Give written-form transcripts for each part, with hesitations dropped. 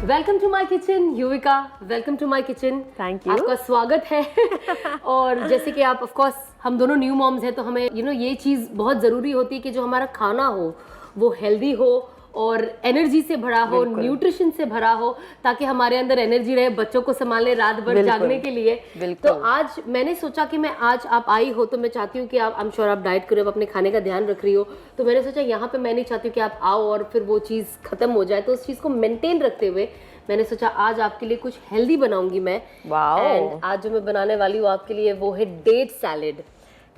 Welcome to my kitchen Yuvika, welcome to my kitchen. Thank you. आपका स्वागत है। और जैसे कि आप ऑफ कोर्स हम दोनों न्यू मॉम्स हैं, तो हमें ये चीज़ बहुत ज़रूरी होती है कि जो हमारा खाना हो वो हेल्दी हो और एनर्जी से भरा हो, न्यूट्रिशन से भरा हो, ताकि हमारे अंदर एनर्जी रहे बच्चों को संभालने, रात भर जागने के लिए। तो आज मैंने सोचा कि मैं आज आप आई हो तो मैं चाहती हूँ कि आप, आई एम श्योर आप डाइट करो, आप अपने खाने का ध्यान रख रही हो, तो मैंने सोचा यहाँ पे मैं नहीं चाहती हूँ कि आप आओ और फिर वो चीज़ खत्म हो जाए। तो उस चीज़ को मेंटेन रखते हुए मैंने सोचा आज आपके लिए कुछ हेल्दी बनाऊंगी मैं। एंड आज जो मैं बनाने वाली हूँ आपके लिए वो है डेट सैलेड।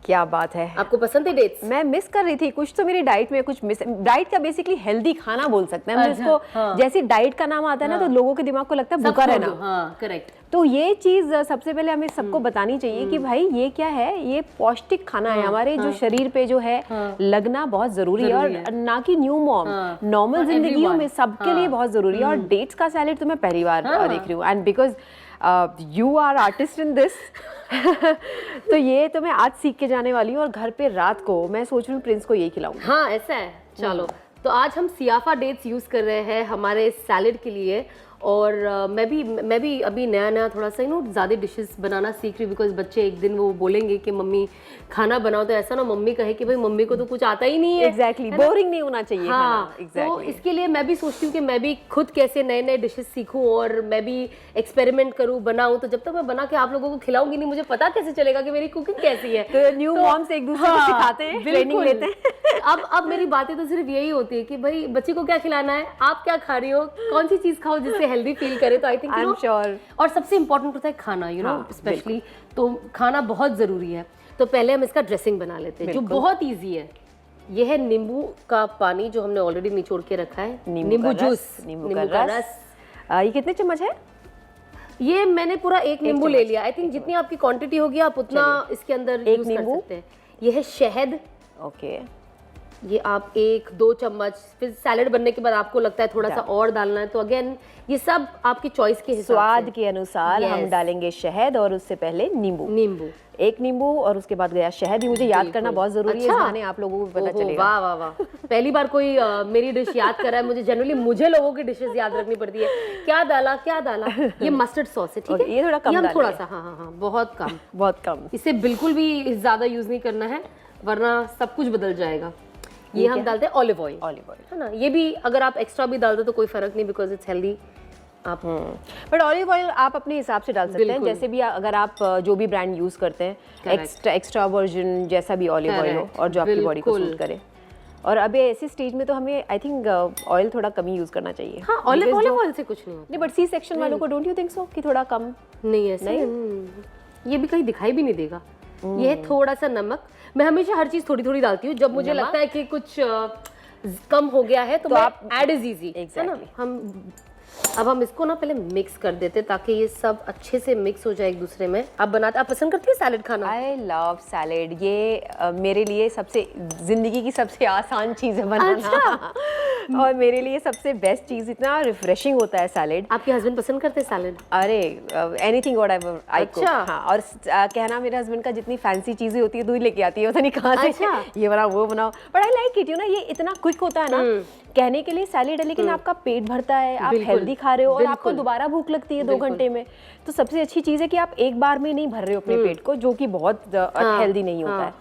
क्या बात है, आपको पसंद है डेट्स? मैं मिस कर रही थी कुछ, तो मेरी डाइट में कुछ मिस। डाइट का बेसिकली हेल्दी खाना बोल सकते हैं हम इसको। हाँ। जैसे डाइट का नाम आता है ना, तो लोगों के दिमाग को लगता है भूखा रहना। हाँ, करेक्ट। तो ये चीज सबसे पहले हमें सबको बतानी चाहिए कि भाई ये क्या है, ये पौष्टिक खाना है। हमारे जो शरीर पे जो है लगना बहुत जरूरी है, और ना कि न्यू मॉम, नॉर्मल जिंदगियों में सबके लिए बहुत जरूरी है। और डेट्स का सैलेड तो मैं पहली बार देख रही हूँ, and because you are artist in this. तो ये तो मैं आज सीख के जाने वाली हूँ, और घर पे रात को मैं सोच रही हूँ प्रिंस को ये खिलाऊंगी। हाँ, ऐसा है। चलो, तो आज हम सियाफा डेट्स यूज कर रहे हैं हमारे सैलेड के लिए। और मैं भी अभी नया थोड़ा सा ज़्यादा डिशेस बनाना सीख रही हूँ, बिकॉज बच्चे एक दिन वो बोलेंगे कि मम्मी खाना बनाओ, तो ऐसा ना मम्मी कहे कि भाई मम्मी को तो कुछ आता ही नहीं है। एग्जैक्टली, बोरिंग नहीं होना चाहिए। हाँ, तो इसके लिए मैं भी सोचती हूँ कि मैं भी खुद कैसे नए नए डिशेस सीखूं और मैं भी एक्सपेरिमेंट करूँ, बनाऊँ। तो जब तक मैं बना के आप लोगों को खिलाऊंगी नहीं, मुझे पता कैसे चलेगा कि मेरी कुकिंग कैसी है। तो न्यू मॉम्स एक दूसरे को सिखाते हैं, ट्रेनिंग लेते हैं। अब मेरी बातें तो सिर्फ यही होती है कि भाई बच्चे को क्या खिलाना है, आप क्या खा रही हो, कौन सी चीज खाओ जिससे हेल्दी फील करे। तो आई थिंक श्योर। और सबसे इंपॉर्टेंट होता है खाना, स्पेशली तो खाना बहुत जरूरी है। तो पहले हम इसका ड्रेसिंग बना लेते हैं, जो बहुत इजी है। ये है नींबू का पानी जो हमने ऑलरेडी निचोड़ के रखा है, नींबू जूस, नींबू का रस। ये कितने चम्मच है? ये मैंने पूरा एक नींबू ले लिया। आई थिंक जितनी आपकी क्वांटिटी होगी आप उतना इसके अंदर यूज कर सकते हैं। ये है शहद। ओके, ये आप 1-2 चम्मच, फिर सैलेड बनने के बाद आपको लगता है थोड़ा सा और डालना है, तो अगेन ये सब आपकी चॉइस के हिसाब स्वाद के अनुसार हम डालेंगे शहद, और उससे पहले नींबू। एक नींबू और उसके बाद गया शहद। ही मुझे याद करना बहुत जरूरी है, जाने आप लोगों को पता चलेगा। वाह वाह वाह, पहली बार कोई मेरी डिश याद कर रहा है। मुझे जनरली लोगों की डिशेस याद रखनी पड़ती है। क्या डाला? ये मस्टर्ड सॉस है, ठीक है? ये थोड़ा कम, थोड़ा सा, हाँ, बहुत कम। बहुत कम। इसे बिल्कुल भी ज्यादा यूज नहीं करना है, वरना सब कुछ बदल जाएगा। ये हम डालते हैं ऑलिव ऑयल, है ना? ये भी अगर आप एक्स्ट्रा भी डाल दो तो कोई फर्क नहीं, बिकॉज इट्स हेल्दी। आप बट ऑलिव ऑयल आप अपने हिसाब से डाल सकते हैं, जैसे भी अगर आप जो भी ब्रांड यूज करते हैं, एक्स्ट्रा वर्जन जैसा भी ऑलिव ऑयल हो, और जो आपकी बॉडी को सूट करे। और अभी ऐसी स्टेज में तो हमें आई थिंक ऑयल थोड़ा कम ही यूज करना चाहिए। हाँ, ऑलिव ऑयल से कुछ नहीं होता। नहीं, बट सी सेक्शन वालों को डोंट यू थिंक सो कि थोड़ा कम? नहीं, ऐसा नहीं, ये भी कहीं दिखाई भी नहीं देगा। ये है थोड़ा सा नमक। मैं हमेशा हर चीज थोड़ी थोड़ी डालती हूँ, जब मुझे लगता है कि कुछ कम हो गया है तो आप ऐड इज इजी, है ना? अब हम इसको ना पहले मिक्स कर देते ताकि ये सब अच्छे से मिक्स हो जाए एक दूसरे में। आप पसंद करती है सैलेड खाना? I love salad. ये मेरे लिए सबसे, जिंदगी की सबसे आसान चीज है बनाना। अच्छा। और मेरे लिए सबसे बेस्ट चीज, इतना रिफ्रेशिंग होता है सैलेड। आपके हस्बैंड पसंद करते हैं सैलेड? अरे एनीथिंग व्हाटएवर आई कुक। हाँ, और कहना मेरे हस्बैंड का जितनी फैंसी चीजें होती है दूध लेके आती है, पता नहीं कहाँ से। अच्छा। ये बनाओ वो बनाओ, बट आई लाइक इट। ये इतना क्विक होता है ना कहने के लिए सैलेड है, लेकिन आपका पेट भरता है, आप हेल्दी खा रहे हो, और आपको दोबारा भूख लगती है 2 घंटे में। तो सबसे अच्छी चीज है कि आप एक बार में नहीं भर रहे हो अपने पेट को, जो कि बहुत हेल्दी नहीं होता है।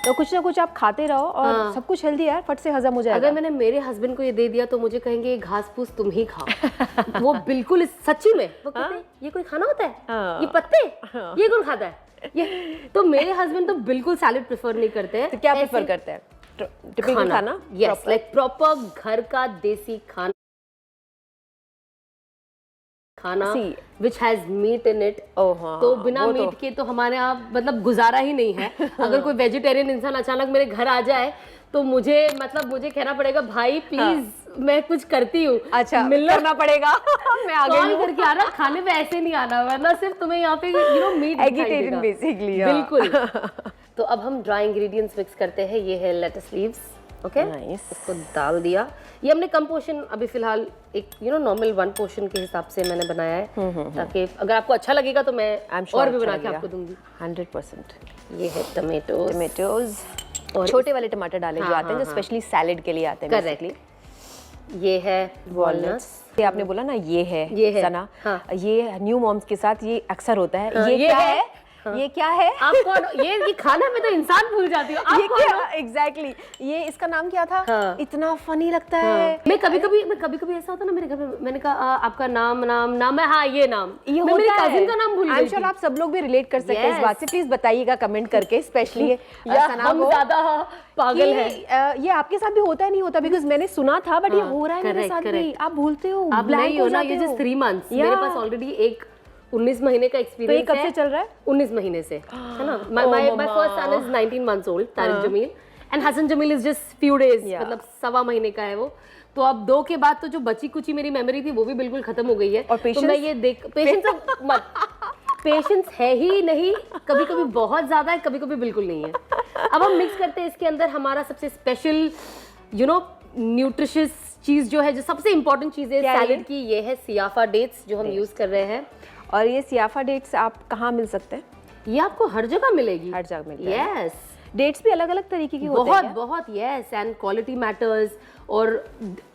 तो कुछ ना कुछ आप खाते रहो, और सब कुछ हेल्दी है, फट से हजम हो जाएगा। अगर मैंने मेरे हस्बैंड को ये दे दिया तो मुझे कहेंगे घास फूस तुम ही खाओ। वो बिल्कुल सच्ची में वो कहते हैं ये कोई खाना होता है, ये पत्ते, ये कौन खाता है ये? तो मेरे हस्बैंड तो बिल्कुल सैलेड प्रेफर नहीं करते हैं। तो क्या प्रेफर करते हैं? टिपिकल खाना? यस, लाइक प्रॉपर घर का देसी खाना which has meat in it. तो बिना मीट के तो हमारे यहाँ मतलब गुजारा ही नहीं है। अगर कोई वेजिटेरियन इंसान अचानक मेरे घर आ जाए तो मुझे कहना पड़ेगा भाई प्लीज मैं कुछ करती हूँ। अच्छा, मिलना पड़ेगा। मैं आगे कॉल करके आना, खाने पे ऐसे नहीं आना, वरना सिर्फ तुम्हें यहाँ पे मीट एगिटेरियन बेसिकली। बिल्कुल। तो अब हम ड्राई इंग्रेडिएंट्स मिक्स करते हैं। ये है लेटस लीव्स, ओके, इसको डाल दिया। ये हमने कम पोर्शन अभी फिलहाल एक नॉर्मल 1 पोर्शन के हिसाब से मैंने बनाया है, ताकि अगर आपको अच्छा लगेगा तो मैं और भी बना के आपको दूंगी 100%। ये है टमेटोज, और छोटे वाले टमाटर डाले जो आते हैं, जो स्पेशली सैलेड के लिए आते हैं। करेक्टली। ये है वॉलनट्स। ये आपने बोला ना ये है सना, हाँ। ये न्यू मॉम्स के साथ ये अक्सर होता है। हाँ, ये क्या है? हाँ। ये क्या है? आप कौन? ये खाना में तो इंसान भूल जाती हूँ। आप ये कौन क्या? हो? एग्जैक्टली ये इसका नाम क्या था? हाँ। इतना फनी लगता है। मैं कभी कभी ऐसा होता ना मेरे घर में, मैंने कहा आपका नाम है, हाँ ये नाम, ये मैं मेरी होता है। कजिन का नाम भूल I'm गई sure थी। आप सब लोग भी रिलेट कर सकते हैं इस Yes. बात से। प्लीज बताइएगा कमेंट करके, स्पेशली या हम ज्यादा पागल है। ये आपके साथ भी होता है नहीं होता? बिकॉज मैंने सुना था, बट ये हो रहा है मेरे correct, साथ भी। correct. आप भूलते हो, आप blank नहीं हो ना, जाते ये हो। Just 3 months, Yeah. मेरे पास ऑलरेडी एक 19 महीने का तो ये एक्सपीरियंस कब से चल रहा है? 19 महीने से, है ना। My first son is 19 months old, Tariq Jameel, and Hasan Jameel is just few days, Yeah. मतलब 1.25 महीने का है वो। तो अब 2 के बाद तो जो बची कुची मेरी मेमोरी थी वो भी बिल्कुल खत्म हो गई है। और तो patience? मैं ये देख, पेशेंस मत, पेशेंस है ही नहीं, कभी कभी बहुत ज्यादा है, कभी कभी बिल्कुल नहीं है। अब हम मिक्स करते हैं इसके अंदर हमारा सबसे स्पेशल न्यूट्रिशियस चीज जो है, जो सबसे इंपॉर्टेंट चीज है सैलेड की, ये है सियाफा डेट्स जो हम यूज कर रहे हैं। और ये सियाफा डेट्स आप कहाँ मिल सकते हैं? ये आपको हर जगह मिलेगी। हर जगह मिलता है। यस, डेट्स भी अलग अलग तरीके की होते हैं क्या? बहुत यस, एंड क्वालिटी मैटर्स। और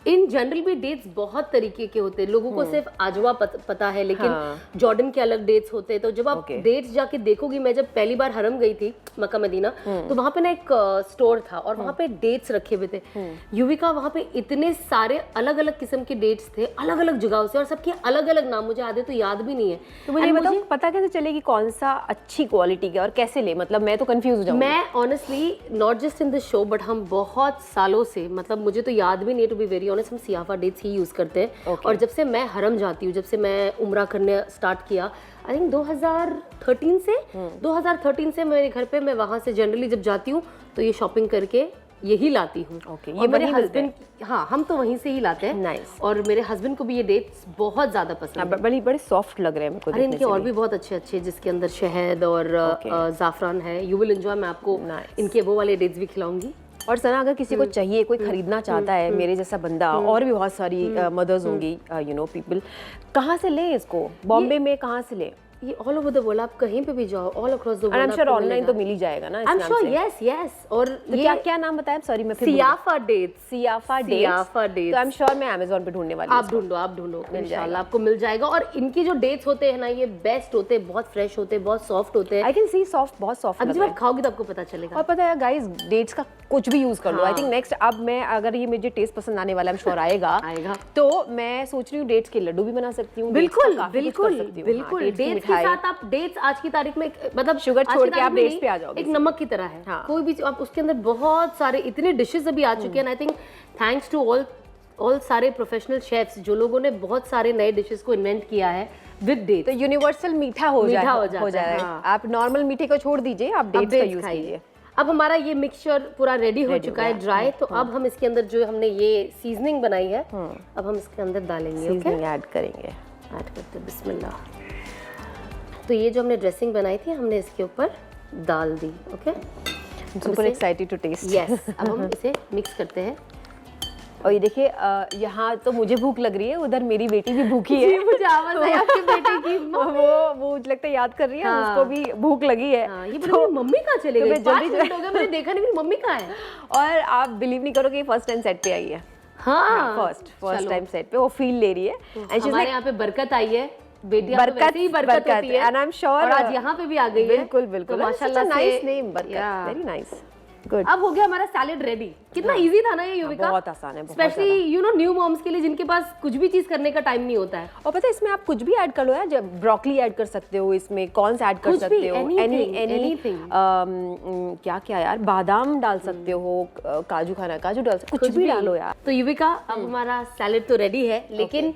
इन जनरल भी डेट्स बहुत तरीके के होते हैं। लोगों को सिर्फ आजवा पता है, लेकिन जॉर्डन के अलग डेट्स होते हैं। तो जब आप डेट्स जाके देखोगी, मैं जब पहली बार हरम गई थी मक्का मदीना, तो वहां पे ना एक स्टोर था और वहां पे डेट्स रखे हुए थे। युविका, वहां पे इतने सारे अलग अलग किस्म के डेट्स थे, अलग अलग जगहों से, और सबके अलग अलग नाम, मुझे आधे तो याद भी नहीं है। तो मुझे बताओ, पता कैसे चलेगी कौन सा अच्छी क्वालिटी का और कैसे ले? मतलब मैं तो कंफ्यूज हो जाऊंगी। मैं honestly not just in the show, but हम बहुत सालों से, मतलब मुझे तो याद भी नहीं, टू बी वेरी ऑनेस्ट, हम सियाफा डेट्स ही यूज करते हैं। और जब से मैं हरम जाती हूँ, जब से मैं उम्रा करने स्टार्ट किया, आई थिंक 2013 से मेरे घर पे, मैं वहां से जनरली जब जाती हूँ तो ये शॉपिंग करके यही लाती हूँ। ये मेरे हस्बैंड, हाँ हम तो वहीं से ही लाते हैं। Nice. और मेरे हस्बैंड को भी ये डेट्स बहुत ज्यादा पसंद है। बड़े सॉफ्ट लग रहे हैं मेरे को। अरे इनके और भी बहुत अच्छे जिसके अंदर शहद और जाफरान है। You will enjoy. मैं आपको इनके वो वाले डेट्स भी खिलाऊंगी। और सना, अगर किसी को चाहिए, कोई खरीदना चाहता है, मेरे जैसा बंदा, और भी बहुत सारी मदर्स होंगी, पीपल, कहाँ से लें इसको? बॉम्बे में कहाँ से लें? ये ऑल ओवर द वर्ल्ड, आप कहीं पे भी जाओ, all across the world. I am sure online तो मिल ही जाएगा ना इस नाम से। I am sure, yes. और तो ये क्या नाम बताया? सॉरी, मैं फिर सियाफा डेट्स। सियाफा डेट्स। डेट्स। तो आई एम श्योर मैं अमेज़न पे ढूंढने वाली हूं। आप ढूंढो इंशाल्लाह आपको मिल जाएगा। और इनके जो डेट्स होते हैं ना, ये बेस्ट होते हैं, बहुत फ्रेश होते हैं, बहुत सॉफ्ट होते हैं। आई कैन सी सॉफ्ट, बहुत सॉफ्ट। अब जब आप खाओगे तो आपको पता चलेगा। और पता है गाइस, डेट्स का कुछ भी यूज कर लो। आई थिंक नेक्स्ट, अब मैं, अगर ये मुझे टेस्ट पसंद आने वाला है, I'm sure आएगा, तो मैं सोच रही हूँ डेट्स के लड्डू भी बना सकती हूँ। बिल्कुल। डेट्स के साथ आप डेट्स आज की तारीख में, मतलब शुगर छोड़ के आप डेट्स पे आ जाओगे। एक नमक की तरह है। कोई भी आप उसके अंदर बहुत सारे इतने डिशेस अभी आ चुके हैं। I think thanks to all सारे प्रोफेशनल शेफ्स, जो लोगों ने बहुत सारे नए डिशेस को इन्वेंट किया है विद डेट्स। तो यूनिवर्सल मीठा हो जाएगा। हाँ। आप नॉर्मल मीठे को छोड़ दीजिए, आप डेट्स का यूज कीजिए। अब हमारा ये मिक्सचर पूरा रेडी हो चुका है, ड्राई। तो अब हम इसके अंदर जो हमने ये सीजनिंग बनाई है, अब हम इसके अंदर डालेंगे। सीजनिंग ऐड करेंगे। ऐड करते हैं, बिस्मिल्लाह। तो ये जो हमने ड्रेसिंग बनाई थी, हमने इसके ऊपर डाल दी। Okay, super excited to test. Yes. अब हम इसे मिक्स करते हैं। और ये देखिए, यहाँ तो मुझे भूख लग रही है, उधर मेरी बेटी भी भूखी है। मुझे आवाज आई आपकी बेटी की। वो मुझे लगता है याद कर रही है। उसको भी भूख लगी है। ये तो मम्मी कहाँ चले गई? 5 जल्दी मिनट हो गए, मैंने देखा नहीं मेरी मम्मी कहाँ है। और आप बिलीव नहीं करोगे, फर्स्ट टाइम सेट पे आई है। हाँ, फर्स्ट टाइम सेट पे वो फील ले रही है। हमारे यहाँ पे बरकत आई है, बेटियां तो वैसे ही बरकत होती है। एंड आई एम श्योर, और आज यहाँ पे भी आ गई है। बिल्कुल माशाल्लाह से। नाइस नेम, बरकत, वेरी नाइस, गुड। अब हो गया हमारा सैलेड रेडी। कितना इजी था ना ये युविका? बहुत आसान है, स्पेशली न्यू मॉम्स के लिए, जिनके पास कुछ भी चीज करने का टाइम नहीं होता है। और पता है, इसमें आप कुछ भी ऐड कर लो यार। जब ब्रोकली ऐड कर सकते हो, इसमें कॉर्न्स ऐड कर सकते हो, एनीथिंग। क्या यार, बादाम डाल सकते हो, काजू डाल सकते हो, कुछ भी डालो यार। तो युविका, अब हमारा सैलेड तो रेडी है, लेकिन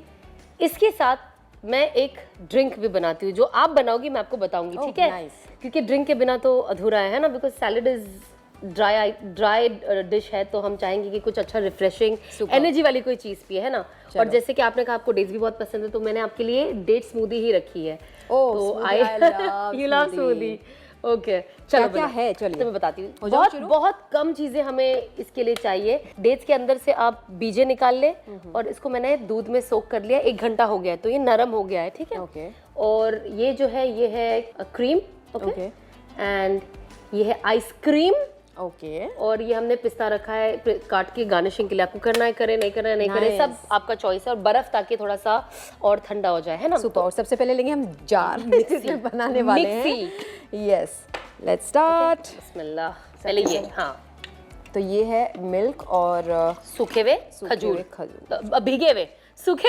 इसके साथ मैं एक ड्रिंक भी बनाती हूँ, जो आप बनाओगी मैं आपको बताऊंगी, ठीक है? क्योंकि ड्रिंक के बिना तो अधूरा है ना, because salad is dry dish है, तो हम चाहेंगे कि कुछ अच्छा रिफ्रेशिंग एनर्जी वाली कोई चीज पिए, है ना। और जैसे कि आपने कहा आपको डेट्स भी बहुत पसंद है, तो मैंने आपके लिए डेट स्मूदी ही रखी है। तो आई यू लव स्मूदी। ओके, चलो क्या है, चलिए तो मैं बताती हूँ। बहुत कम चीजें हमें इसके लिए चाहिए। डेट्स के अंदर से आप बीजे निकाल ले, और इसको मैंने दूध में सोक कर लिया, 1 घंटा हो गया है, तो ये नरम हो गया है, ठीक है? ओके। और ये जो है, ये है क्रीम। ओके। एंड ये है आइसक्रीम। ओके और ये हमने पिस्ता रखा है काट के गार्निशिंग के लिए। आपको करना है करे, नहीं करना है नहीं करे, सब आपका चॉइस है। और बर्फ ताकि थोड़ा सा और ठंडा हो जाए, है ना। सुपर। और सबसे पहले लेंगे हम जार जिसमें बनाने वाले हैं। Yes, let's start. बिस्मिल्लाह। पहले ये, हाँ, तो ये है मिल्क और सूखे हुए खजूर, भीगे हुए सूखे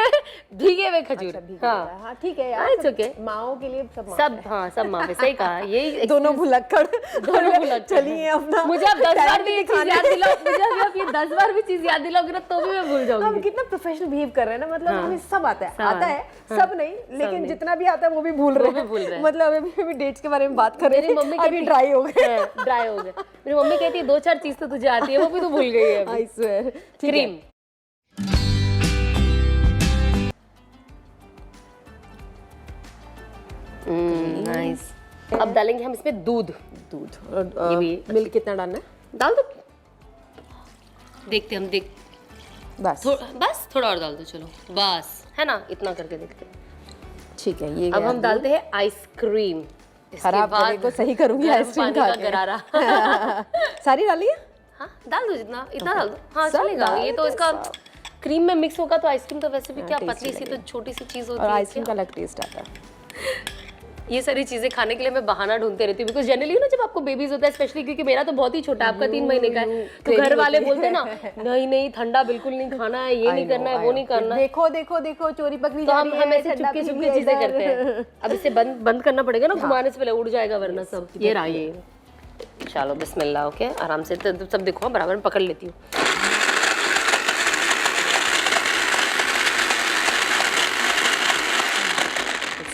भीगे हुए खजूर। हाँ हाँ ठीक है यार, इट्स ओके। माओ के लिए सब सब, हाँ सब माँ पे, सही कहा। ये दोनों भुलक्कड़, दोनों भुलक्कड़। चलिए अपना, मुझे आप 10 बार भी ये चीज याद दिलाओ, मुझे अभी आप ये 10 बार भी चीज याद दिलाओगे ना तो भी मैं भूल जाऊंगी। हम कितना प्रोफेशनल बिहेव कर रहे हैं ना, मतलब हमें सब आता है, सब नहीं, लेकिन जितना भी आता है वो भी भूल रहे हैं। मतलब अभी डेट्स के बारे में बात कर रहे थे, मम्मी अभी ड्राई हो गए, ड्राई हो गए। मेरी मम्मी कहती है 2-4 चीज तो तुझे आती है, वो भी तो भूल गई है। I swear. Cream, nice. अब डालेंगे हम इसमें दूध। ये भी मिल्क कितना डालना है? डाल दो, देखते हम बस बस थोड़ा और डाल दो, चलो बस, है ना, इतना करके देखते हैं। ठीक है। ये अब हम डालते हैं आइसक्रीम। खराब करे को सही करूंगी आइसक्रीम खा के। गरारा सारी डालिए? हाँ डाल दो, जितना इतना डाल दो, हाँ चलेगा। ये तो इसका क्रीम में मिक्स होगा, तो आइसक्रीम तो वैसे भी क्या पतली सी तो छोटी सी चीज होती है, आइसक्रीम का अलग टेस्ट आता है। ये सारी चीजें खाने के लिए मैं बहाना ढूंढते रहती हूँ, बिकॉज जनरली ना जब आपको बेबीज होता है, स्पेशली क्योंकि मेरा तो बहुत ही छोटा, आपका 3 महीने का है, तो घर वाले बोलते हैं ना नहीं नहीं ठंडा बिल्कुल नहीं खाना है, ये नहीं करना है, वो नहीं करना है। देखो देखो देखो चोरी पकड़ी तो जा रही है, हम ऐसे चुपके चुपके चीजें करते हैं। अब इसे बंद करना पड़ेगा ना, घुमाने से पहले उड़ जाएगा वरना सब। ये रहा ये, चलो बिस्मिल्लाह। ओके, आराम से सब देखो, बराबर में पकड़ लेती हूँ।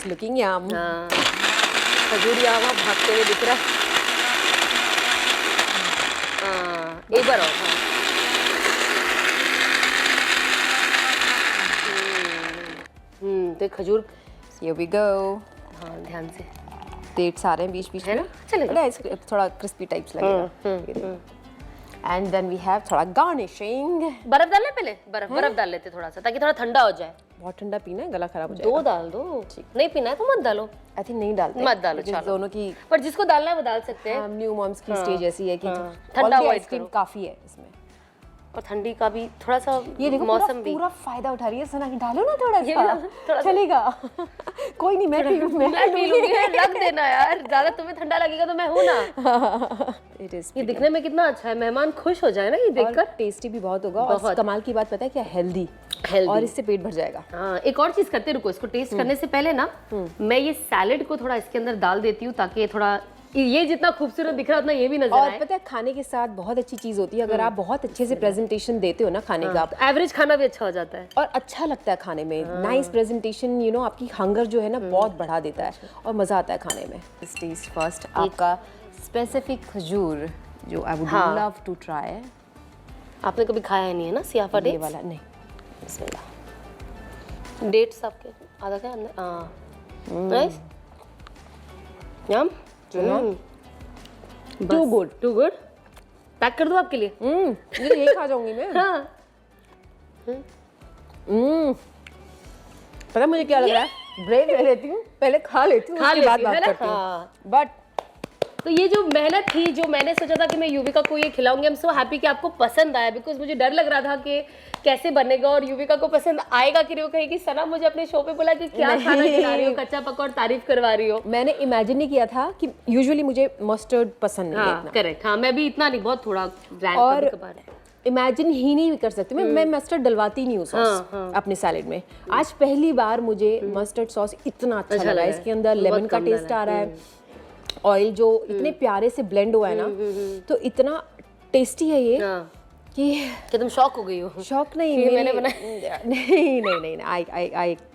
लुकिंग यम। खजूर यहाँ वहाँ भागते हुए दिख रहा है। एक बार और, तो खजूर, Here we go। हाँ ध्यान से, डेट्स आ रहे हैं बीच बीच है में, ना, चलेगा। थोड़ा क्रिस्पी टाइप्स लगेगा। एंड देन वी हैव थोड़ा गार्निशिंग। बर्फ डालना है पहले, बर्फ डाल लेते थोड़ा सा, ताकि थोड़ा ठंडा हो जाए। बहुत ठंडा पीना है, गला खराब हो जाएगा। 2 डाल दो, नहीं पीना है तो मत डालो। आई थिंक नहीं डालते, मत डालो, चलो। दोनों की, पर जिसको डालना है वो डाल सकते हैं। न्यू मॉम्स की स्टेज ऐसी है कि ठंडा आइसक्रीम काफी है इसमें, और ठंडी का भी थोड़ा सा, ये देखो मौसम भी पूरा फायदा उठा रही है सना की। डालो ना थोड़ा सा, चलेगा। कोई नहीं, मैं पी लूंगी, रख देना यार, ज्यादा तुम्हें ठंडा लगेगा तो मैं हूं ना। It is. ये दिखने में कितना अच्छा है, मेहमान खुश हो जाए ना ये देखकर। टेस्टी भी बहुत होगा, और कमाल की बात पता है क्या, हेल्दी, और इससे पेट भर जाएगा। हाँ, एक और चीज करते, रुको, इसको टेस्ट करने से पहले ना मैं ये सैलेड को थोड़ा इसके अंदर डाल देती हूँ, ताकि ये थोड़ा, ये जितना खूबसूरत दिख रहा है उतना ये भी नजर आए। और पता है खाने के साथ बहुत अच्छी चीज होती है, अगर आप बहुत अच्छे से प्रेजेंटेशन देते हो ना खाने का, एवरेज खाना भी अच्छा हो जाता है और अच्छा लगता है खाने में। नाइस प्रेजेंटेशन, यू नो, आपकी हंगर जो है ना बहुत बढ़ा देता है, और मजा आता है खाने में। टेस्ट फर्स्ट आपका स्पेसिफिक खजूर, जो I would love to try. आपने कभी खाया नहीं है ना सियाफा डेट्स? ये वाला नहीं। बिस्मिल्लाह। डेट्स आपके आधा क्या अंदर? हाँ, nice, yum, too good, too good. Pack कर दूं आपके लिए? ये खा जाऊंगी मैं। हाँ। पता मुझे क्या लग रहा है, ब्रेक ले लेती हूँ, पहले खा लेती हूँ, उसके बाद बात करती हूँ। बट तो ये जो मेहनत थी, जो मैंने सोचा था कि मैं युविका को ये खिलाऊंगी, आई एम सो हैप्पी कि आपको पसंद आया, बिकॉज मुझे डर लग रहा था कि कैसे बनेगा और युविका को पसंद आएगा कि नहीं। वो कहेगी सना मुझे अपने शो पे बोला कि क्या खाना खिला रही हो, कच्चा पक्का, और तारीफ करवा रही हो। मैंने इमेजिन नहीं किया था कि यूजुअली मुझे मस्टर्ड पसंद नहीं है इतना। करेक्ट, हाँ, मैं भी इतना नहीं, बहुत थोड़ा ब्रांड और कभी-कभार। इमेजिन ही नहीं कर सकती मैं मस्टर्ड डलवाती नहीं हूँ सॉस अपने सैलेड में। आज पहली बार मुझे मस्टर्ड सॉस इतना अच्छा लगा। इसके अंदर लेमन का टेस्ट आ रहा है, ऑयल जो इतने प्यारे से ब्लेंड हुआ है ना, तो इतना टेस्टी है ये कि तुम शॉक हो गई हो। शॉक नहीं, मैंने बनाया नहीं,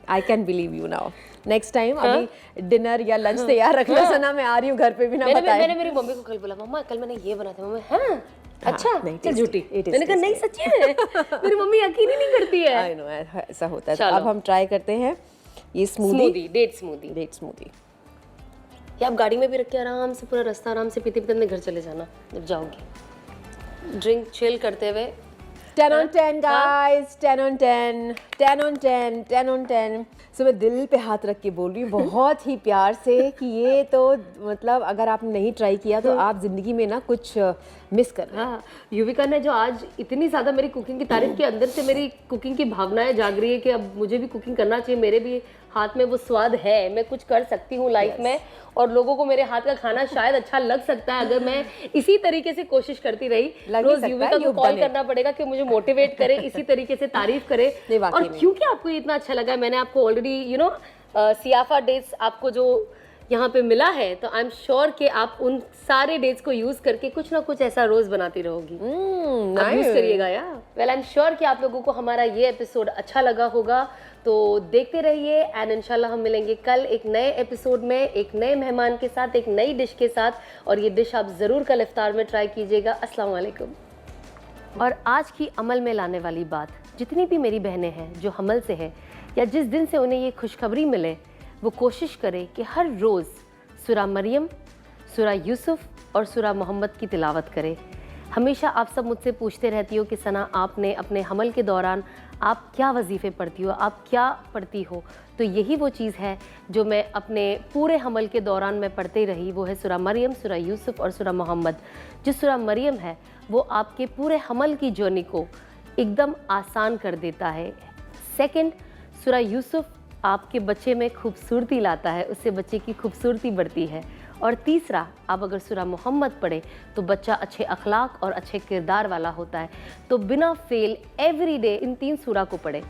I can believe you now. Next time अभी डिनर या लंच तैयार रख लो सना, मैं आ रही हूँ घर पे भी ना बताए। मैंने मेरी मम्मी को कल बोला, मम्मा कल मैंने ये बनाया था। मम्मी हाँ अच्छा, चल झूठी। मैंने कहा नहीं सच्ची है। मेरी मम्मी यकीन ही नहीं करती है। आई नो, ऐसा होता है। तो अब हम ट्राई करते हैं ये स्मूदी, डेट स्मूदी। ये आप गाड़ी में भी रख के आराम से पूरा रास्ता आराम से पीते पीते अपने घर चले जाना जब जाओगे, ड्रिंक चिल करते हुए। 10 on 10 guys, 10 on 10, 10 on 10, 10 on 10. So मैं दिल पे हाथ रख के बोल रही हूँ बहुत ही प्यार से कि ये तो मतलब अगर आपने नहीं ट्राई किया तो आप ज़िंदगी में ना कुछ मिस कर रहे हैं। हाँ, युविका ने जो आज इतनी ज़्यादा मेरी कुकिंग की तारीफ की, अंदर से मेरी कुकिंग की भावनाएं जाग रही है कि अब मुझे भी कुकिंग करना चाहिए, मेरे भी हाथ में वो स्वाद है, मैं कुछ कर सकती हूँ लाइफ में और लोगों को मेरे हाथ का खाना शायद अच्छा लग सकता है अगर मैं इसी तरीके से कोशिश करती रही। रोज युविका को कॉल करना पड़ेगा कि मुझे मोटिवेट करे, इसी तरीके से तारीफ करे। और क्योंकि आपको ये इतना अच्छा लगा, मैंने आपको ऑलरेडी सियाफा डेट्स आपको जो यहाँ पे मिला है, तो आई एम श्योर कि आप उन सारे डेट्स को यूज करके कुछ ना कुछ ऐसा रोज बनाती रहोगी। आप यूज करिएगा यार। वेल आई एम श्योर कि आप लोगों को हमारा ये एपिसोड अच्छा लगा होगा, तो देखते रहिए एंड इंशाल्लाह हम मिलेंगे कल एक नए एपिसोड में, एक नए मेहमान के साथ, एक नई डिश के साथ, और ये डिश आप ज़रूर कल इफ्तार में ट्राई कीजिएगा। अस्सलाम वालेकुम। और आज की अमल में लाने वाली बात, जितनी भी मेरी बहनें हैं जो हमल से है या जिस दिन से उन्हें ये खुशखबरी मिले, वो कोशिश करें कि हर रोज़ सूरा मरियम, सूरा यूसुफ और सूरा मोहम्मद की तिलावत करें। हमेशा आप सब मुझसे पूछते रहती हो कि सना आपने अपने हमल के दौरान आप क्या वजीफ़े पढ़ती हो, आप क्या पढ़ती हो, तो यही वो चीज़ है जो मैं अपने पूरे हमल के दौरान मैं पढ़ते रही, वो है सूरा मरियम, सूरा यूसुफ और सूरा मोहम्मद। जो सूरा मरियम है वो आपके पूरे हमल की जर्नी को एकदम आसान कर देता है। सेकंड, सूरा यूसुफ आपके बच्चे में खूबसूरती लाता है, उससे बच्चे की खूबसूरती बढ़ती है। और तीसरा, आप अगर सूरा मोहम्मद पढ़े तो बच्चा अच्छे अखलाक और अच्छे किरदार वाला होता है। तो बिना फेल एवरी डे इन 3 सूरा को पढ़े।